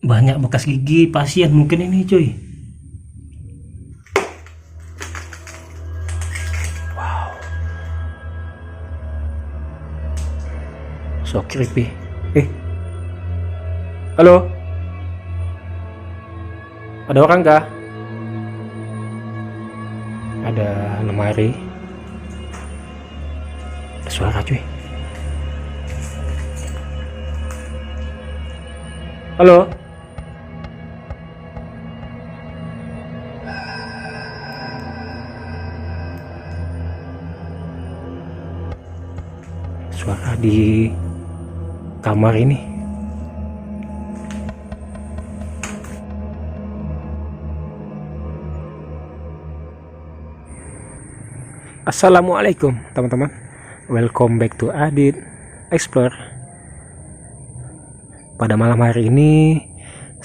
Banyak bekas gigi pasien mungkin ini cuy. So creepy. Halo? Ada orang kah? Ada lemari. Ada suara cuy. Halo? Suara di kamar ini. Assalamualaikum teman-teman. Welcome back to Adit Explore. Pada malam hari ini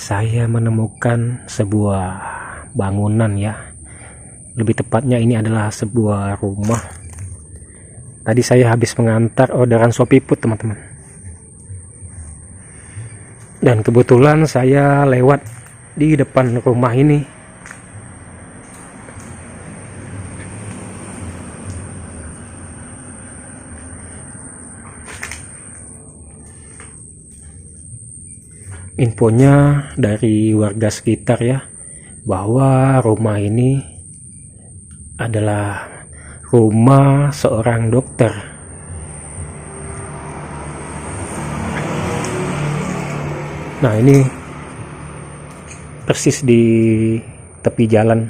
saya menemukan sebuah bangunan ya. Lebih tepatnya ini adalah sebuah rumah. Tadi saya habis mengantar orderan Shopee Food teman-teman. Dan kebetulan saya lewat di depan rumah ini. Infonya dari warga sekitar ya, bahwa rumah ini adalah rumah seorang dokter. Nah, ini persis di tepi jalan.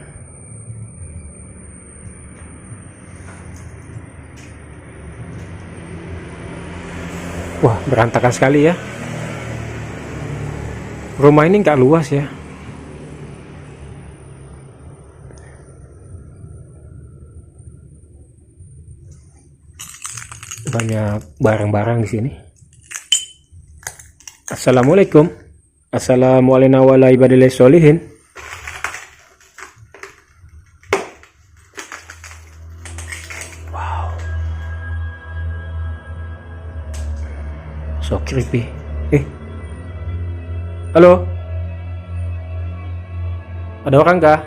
Wah, berantakan sekali ya. Rumah ini nggak luas ya. Banyak barang-barang di sini. Assalamualaikum. Assalamualaikum warahmatullahi wabarakatuh. Wow. So creepy. Halo? Ada orang kah?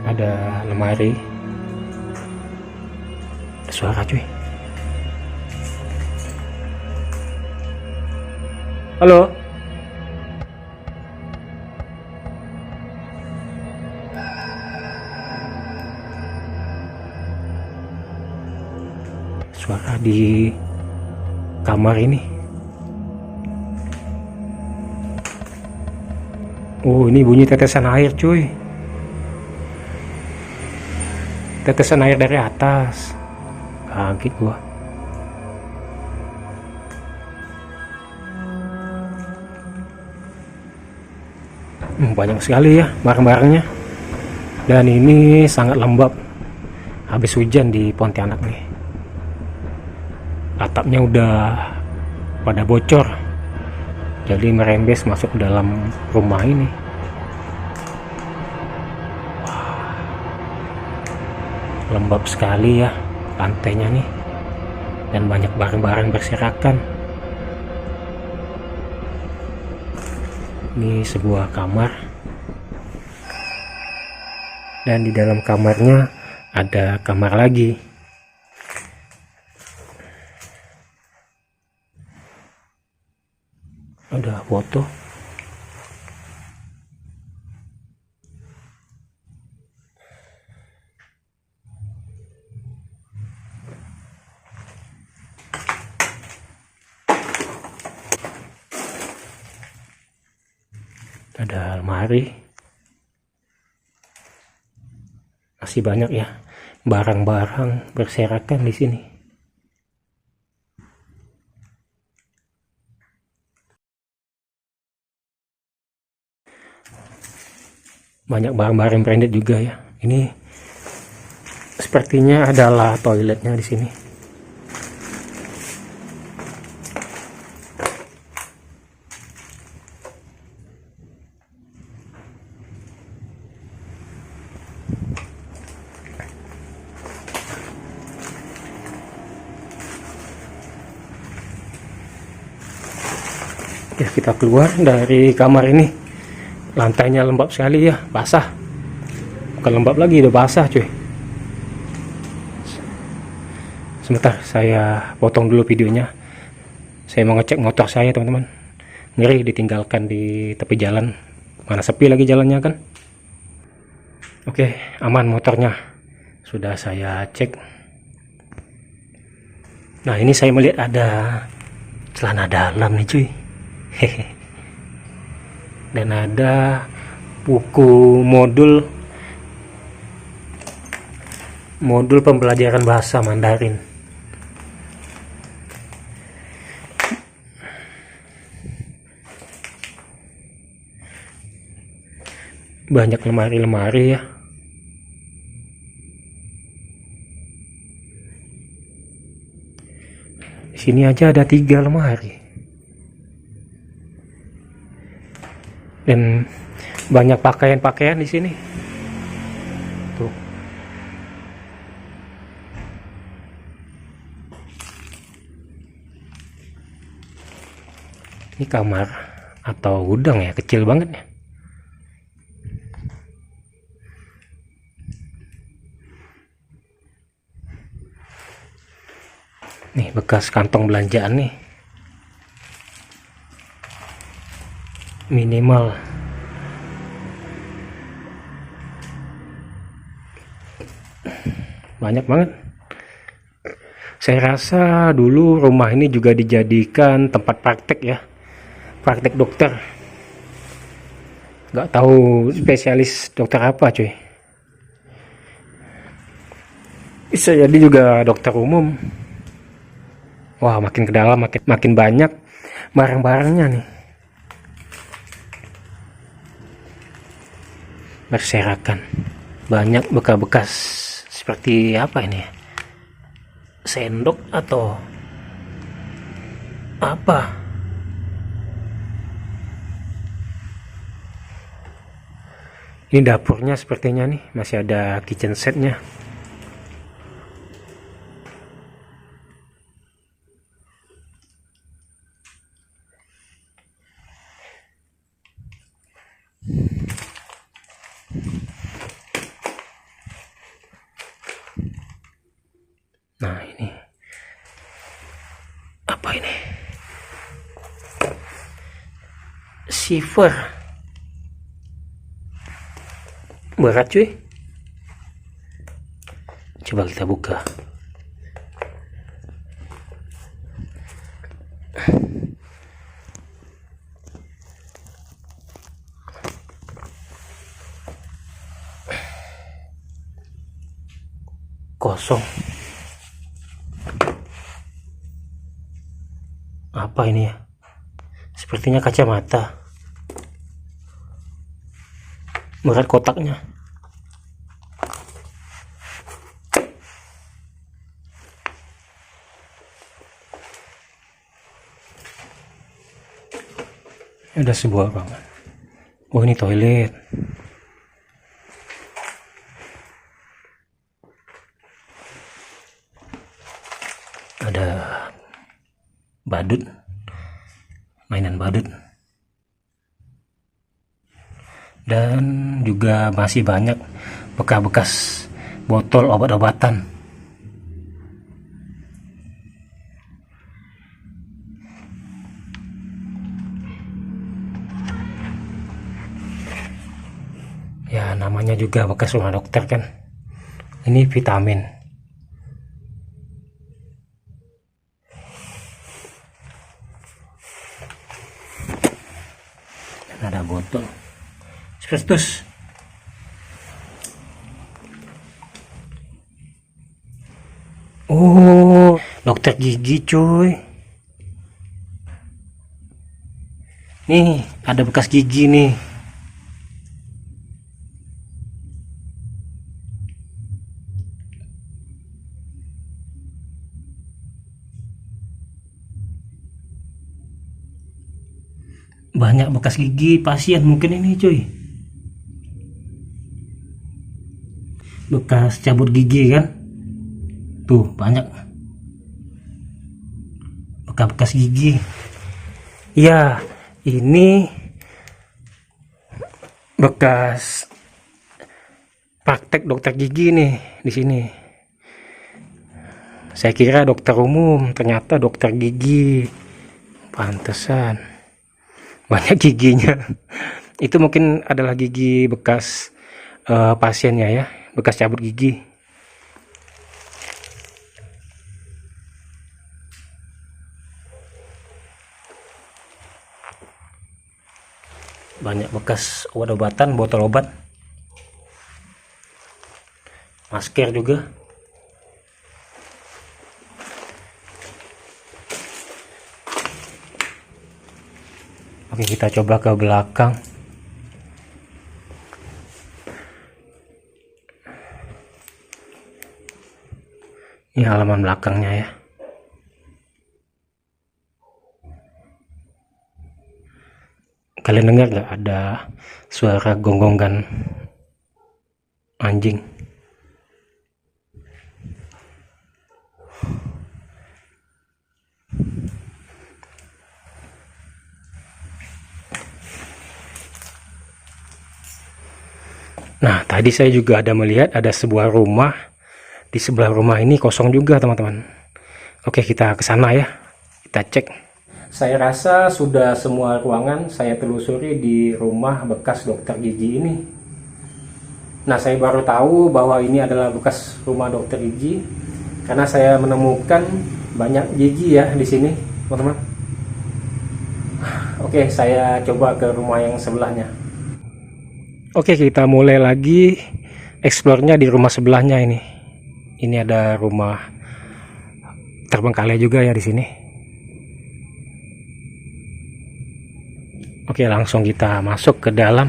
Ada lemari. Ada suara cuy. Halo? Suara di kamar ini. Oh, ini bunyi tetesan air cuy. Tetesan air dari atas. Kaget gua. Banyak sekali ya barang-barangnya. Dan ini sangat lembab. Habis hujan di Pontianak nih. Atapnya udah pada bocor. Jadi merembes masuk ke dalam rumah ini. Wah, lembab sekali ya lantainya nih. Dan banyak barang-barang berserakan. Ini sebuah kamar. Dan di dalam kamarnya ada kamar lagi. Ada foto. Ada lemari. Masih banyak ya barang-barang berserakan di sini. Banyak barang-barang branded juga ya. Ini sepertinya adalah toiletnya di sini. Ya, kita keluar dari kamar ini. Lantainya lembab sekali ya, basah. Bukan lembab lagi, udah basah cuy. Sebentar, saya potong dulu videonya. Saya mau ngecek motor saya teman-teman. Ngeri ditinggalkan di tepi jalan. Mana sepi lagi jalannya kan. Oke, aman motornya. Sudah saya cek. Nah, ini saya melihat ada celana dalam nih cuy. Hehe. Dan ada buku modul pembelajaran bahasa Mandarin. Banyak lemari-lemari ya. Di sini aja ada 3 lemari. Dan banyak pakaian-pakaian di sini. Tuh. Ini kamar atau gudang ya, kecil banget ya. Nih bekas kantong belanjaan nih. Minimal banyak banget. Saya rasa dulu rumah ini juga dijadikan tempat praktek ya, praktek dokter. Nggak tahu spesialis dokter apa cuy. Bisa jadi juga dokter umum. Wah, makin ke dalam makin banyak barang-barangnya nih. Berserakan. Banyak bekas-bekas seperti apa ini? Sendok atau apa? Ini dapurnya sepertinya nih, masih ada kitchen setnya. Nah, ini apa ini? Shiver. Berat cuy. Coba kita buka. Kosong. Apa ini ya? Sepertinya kacamata. Berat kotaknya. Ada sebuah ruangan. Oh, ini toilet. Ada badut, mainan badut, dan juga masih banyak bekas-bekas botol obat-obatan. Ya, namanya juga bekas rumah dokter kan. Ini vitamin. Ada botol Spiritus. Oh, dokter gigi cuy. Nih ada bekas gigi nih. Banyak bekas gigi pasien mungkin ini cuy. Bekas cabut gigi kan. Tuh banyak bekas-bekas gigi. Iya, Ini bekas praktek dokter gigi nih di sini. Saya kira dokter umum, ternyata dokter gigi. Pantesan banyak giginya. Itu mungkin adalah gigi bekas pasiennya ya, bekas cabut gigi. Banyak bekas obat-obatan, botol obat, masker juga. Oke, kita coba ke belakang. Ini halaman belakangnya ya. Kalian dengar gak ada suara gonggongan anjing? Nah, tadi saya juga ada melihat ada sebuah rumah. Di sebelah rumah ini kosong juga, teman-teman. Oke, kita ke sana ya. Kita cek. Saya rasa sudah semua ruangan saya telusuri di rumah bekas dokter gigi ini. Nah, saya baru tahu bahwa ini adalah bekas rumah dokter gigi karena saya menemukan banyak gigi ya di sini, teman-teman. Oke, saya coba ke rumah yang sebelahnya. Oke, kita mulai lagi eksplornya di rumah sebelahnya ini. Ini ada rumah terbengkalai juga ya di sini. Oke, langsung kita masuk ke dalam.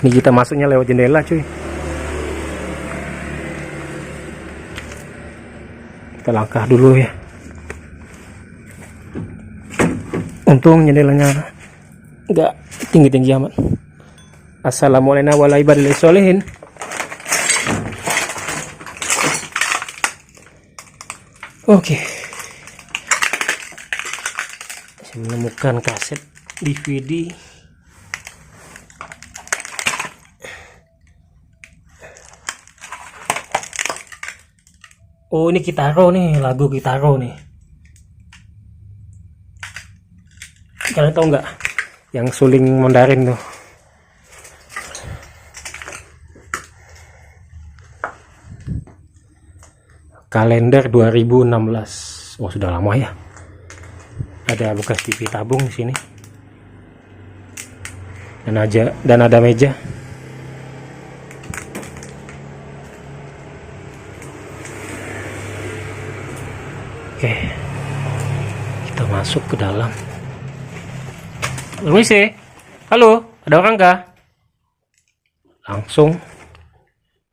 Ini kita masuknya lewat jendela, cuy. Kita langkah dulu ya. Untung jendelanya enggak tinggi-tinggi amat. Assalamualaikum warahmatullahi wabarakatuh. Oke. Saya menemukan kaset DVD. Oh, ini Kitaro nih, lagu Kitaro nih. Kalian tahu nggak yang suling Mandarin tuh? Kalender 2016. Oh, sudah lama ya. Ada bekas TV tabung di sini. Dan ada meja. Oke. Kita masuk ke dalam. Permisi. Halo, ada orang kah? Langsung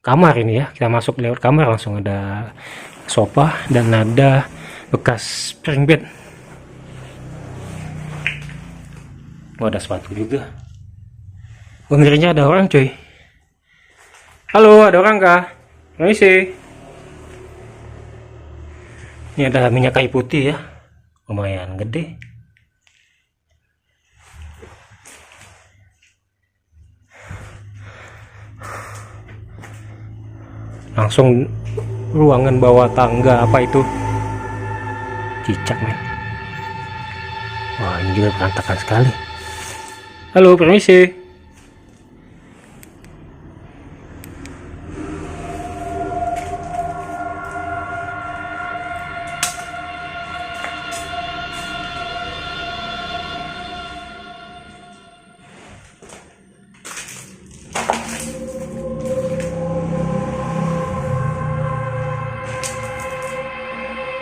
kamar ini ya. Kita masuk lewat kamar, langsung ada sofa dan ada bekas spring bed. Oh, ada sepatu juga. Oh, ngerinya ada orang, cuy. Halo, ada orang kah? Permisi. Ini ada minyak kayu putih ya. Lumayan gede. Langsung ruangan bawah tangga, apa itu? Cicak, men. Wah, ini juga berantakan sekali. Halo, permisi.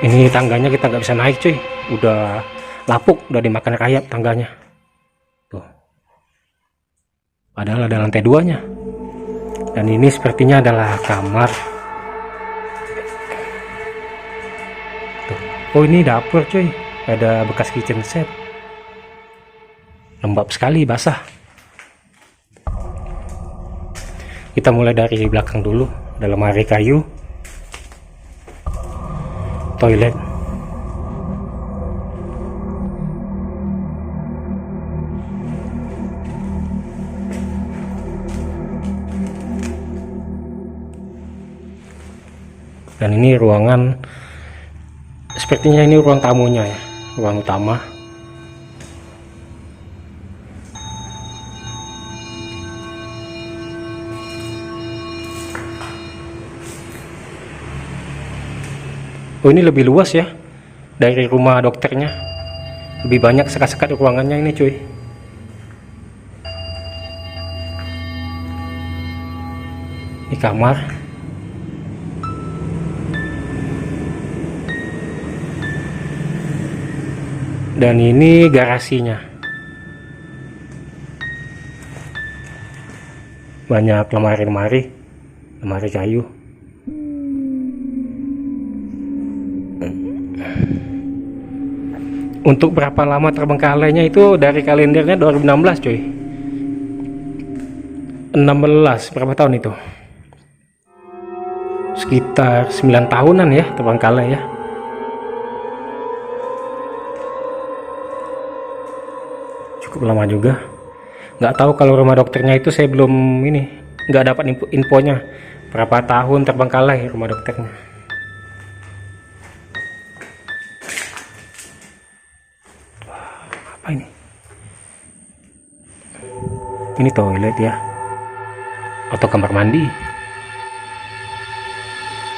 Ini tangganya kita nggak bisa naik, cuy. Udah lapuk, udah dimakan rayap tangganya. Tuh. Padahal ada lantai 2-nya. Dan ini sepertinya adalah kamar. Tuh. Oh, ini dapur, cuy. Ada bekas kitchen set. Lembab sekali, basah. Kita mulai dari belakang dulu. Ada lemari kayu. Toilet. Dan ini ruangan, sepertinya ini ruang tamunya ya, ruang utama. Oh, ini lebih luas ya dari rumah dokternya, lebih banyak sekat-sekat ruangannya ini cuy. Ini kamar. Dan ini garasinya. Banyak lemari-lemari, lemari kayu. Untuk berapa lama terbengkalainya itu dari kalendernya 2016 cuy. 16, berapa tahun itu? Sekitar 9 tahunan ya terbengkalai ya. Cukup lama juga. Nggak tahu kalau rumah dokternya itu, saya belum ini, nggak dapat infonya berapa tahun terbengkalai rumah dokternya. Apa ini? Ini toilet ya, atau kamar mandi.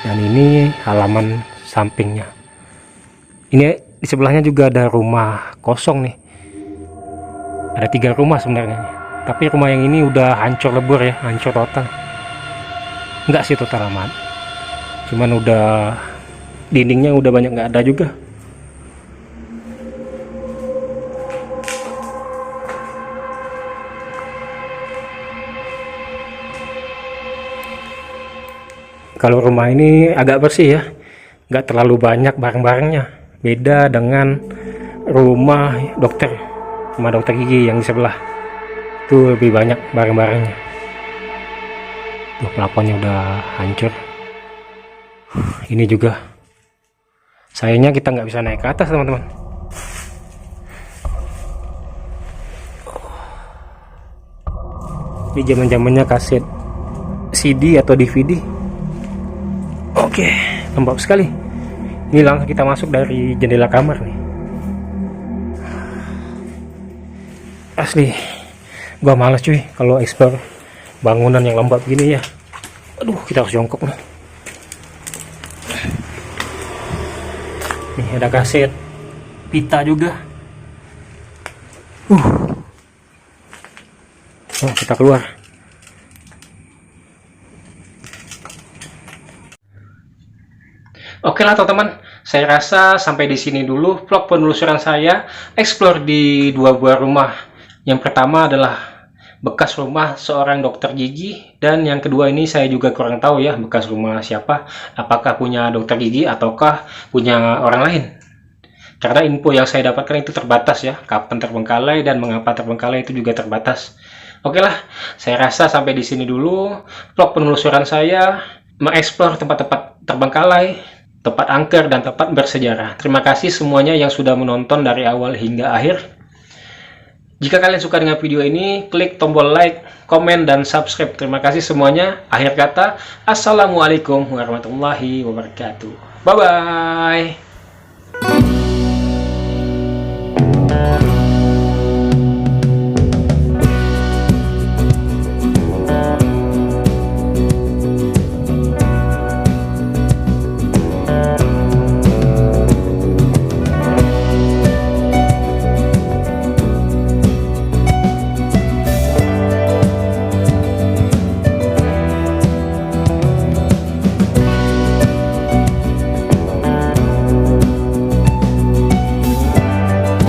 Dan ini halaman sampingnya. Ini di sebelahnya juga ada rumah kosong nih. Ada 3 rumah sebenarnya, tapi rumah yang ini udah hancur lebur ya, hancur total. Enggak sih total amat, cuman udah dindingnya udah banyak nggak ada juga. Kalau rumah ini agak bersih ya, nggak terlalu banyak barang-barangnya. Beda dengan rumah dokter gigi yang di sebelah. Itu lebih banyak barang-barangnya. Tuh, plafonnya udah hancur. Ini juga. Sayangnya kita nggak bisa naik ke atas teman-teman. Ini zaman-zamannya kaset CD atau DVD. Oke, lembab sekali. Ini langsung kita masuk dari jendela kamar nih. Asli, gua malas cuy kalau explore bangunan yang lembab gini ya. Aduh, kita harus jongkok nih. Nih ada kaset pita juga. Oh, kita keluar. Oke lah teman-teman, saya rasa sampai di sini dulu vlog penelusuran saya explore di 2 buah rumah. Yang pertama adalah bekas rumah seorang dokter gigi, dan yang kedua ini saya juga kurang tahu ya bekas rumah siapa, apakah punya dokter gigi ataukah punya orang lain. Karena info yang saya dapatkan itu terbatas ya, kapan terbengkalai dan mengapa terbengkalai itu juga terbatas. Oke lah, saya rasa sampai di sini dulu vlog penelusuran saya mengeksplor tempat-tempat terbengkalai, tempat angker, dan tempat bersejarah. Terima kasih semuanya yang sudah menonton dari awal hingga akhir. Jika kalian suka dengan video ini, klik tombol like, komen, dan subscribe. Terima kasih semuanya. Akhir kata, assalamualaikum warahmatullahi wabarakatuh. Bye-bye.